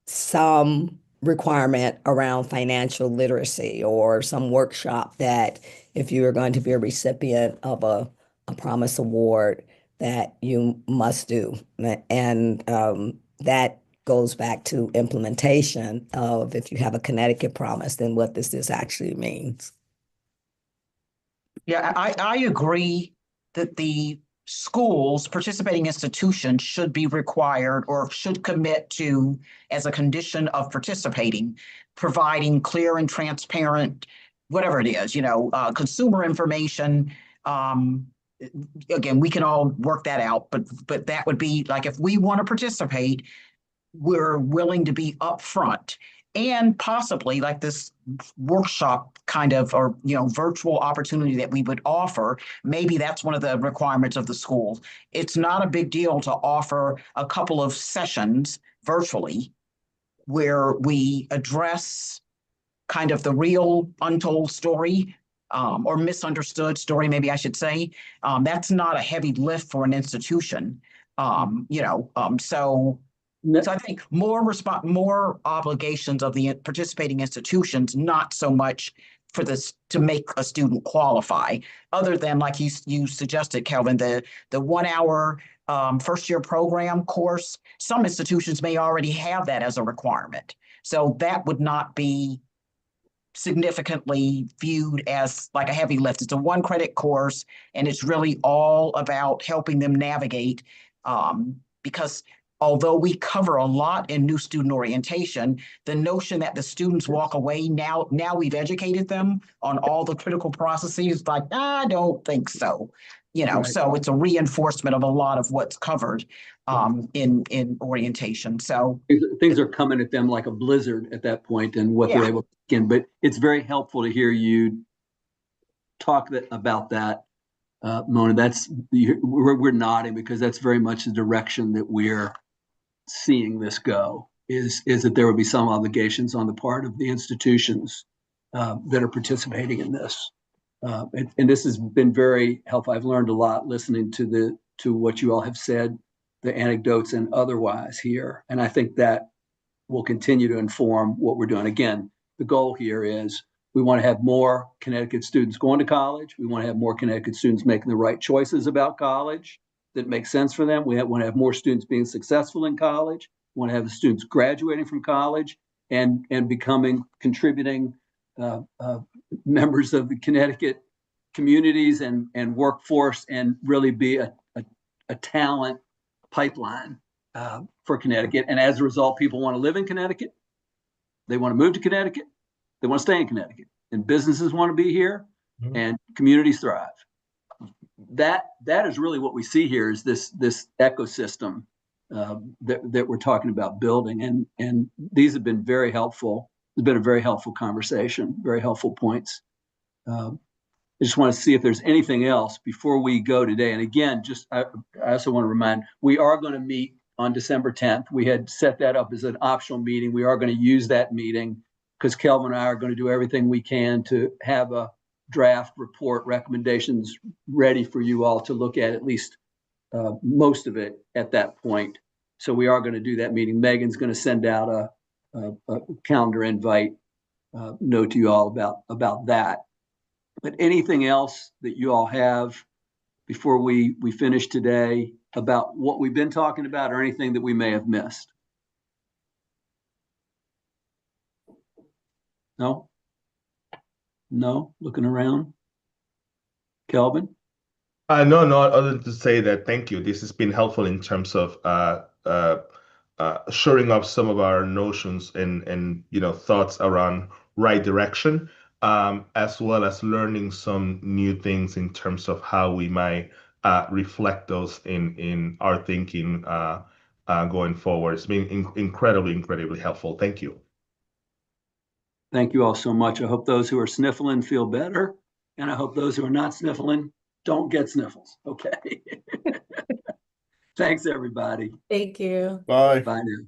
some requirement around financial literacy, or some workshop that if you are going to be a recipient of a Promise Award, that you must do. And that goes back to implementation of, if you have a Connecticut Promise, then what this actually means. Yeah, I agree that the schools, participating institutions, should be required or should commit to, as a condition of participating, providing clear and transparent, whatever it is, consumer information Again, we can all work that out, but that would be like, if we want to participate, we're willing to be upfront, and possibly like this workshop kind of, or, virtual opportunity that we would offer. Maybe that's one of the requirements of the school. It's not a big deal to offer a couple of sessions virtually where we address kind of the real untold story, or misunderstood story, maybe I should say. That's not a heavy lift for an institution. So I think more obligations of the participating institutions, not so much for this to make a student qualify, other than, like you suggested, Kelvin, the 1 hour first year program course. Some institutions may already have that as a requirement. So that would not be significantly viewed as like a heavy lift. It's a 1 credit course, and it's really all about helping them navigate, because although we cover a lot in new student orientation, the notion that the students walk away now we've educated them on all the critical processes, like, I don't think so. Right. So it's a reinforcement of a lot of what's covered in orientation. So things are coming at them like a blizzard at that point, and what they're able to take in. But it's very helpful to hear you talk about that, Mona. We're nodding, because that's very much the direction that we're seeing this go, is that there will be some obligations on the part of the institutions that are participating in this. And this has been very helpful. I've learned a lot listening to what you all have said, the anecdotes and otherwise here. And I think that will continue to inform what we're doing. Again, the goal here is we want to have more Connecticut students going to college. We want to have more Connecticut students making the right choices about college that make sense for them. We want to have more students being successful in college. We want to have the students graduating from college and becoming contributing members of the Connecticut communities and workforce, and really be a talent pipeline for Connecticut. And as a result, people want to live in Connecticut. They want to move to Connecticut. They want to stay in Connecticut. And businesses want to be here, and communities thrive. That is really what we see here, is this ecosystem that we're talking about building. And these have been very helpful. It's been a very helpful conversation, very helpful points. I just want to see if there's anything else before we go today. And again, I also want to remind, we are going to meet on December 10th. We had set that up as an optional meeting. We are going to use that meeting because Kelvin and I are going to do everything we can to have a draft report recommendations ready for you all to look at least most of it at that point. So we are going to do that meeting. Megan's going to send out a calendar invite note to you all about that. But anything else that you all have before we finish today about what we've been talking about, or anything that we may have missed? No? Looking around. Kelvin? No, other than to say that thank you. This has been helpful in terms of shoring up some of our notions and thoughts around right direction, as well as learning some new things in terms of how we might reflect those in our thinking going forward. It's been incredibly helpful. Thank you. Thank you all so much. I hope those who are sniffling feel better, and I hope those who are not sniffling don't get sniffles. Okay. Thanks, everybody. Thank you. Bye. Bye now.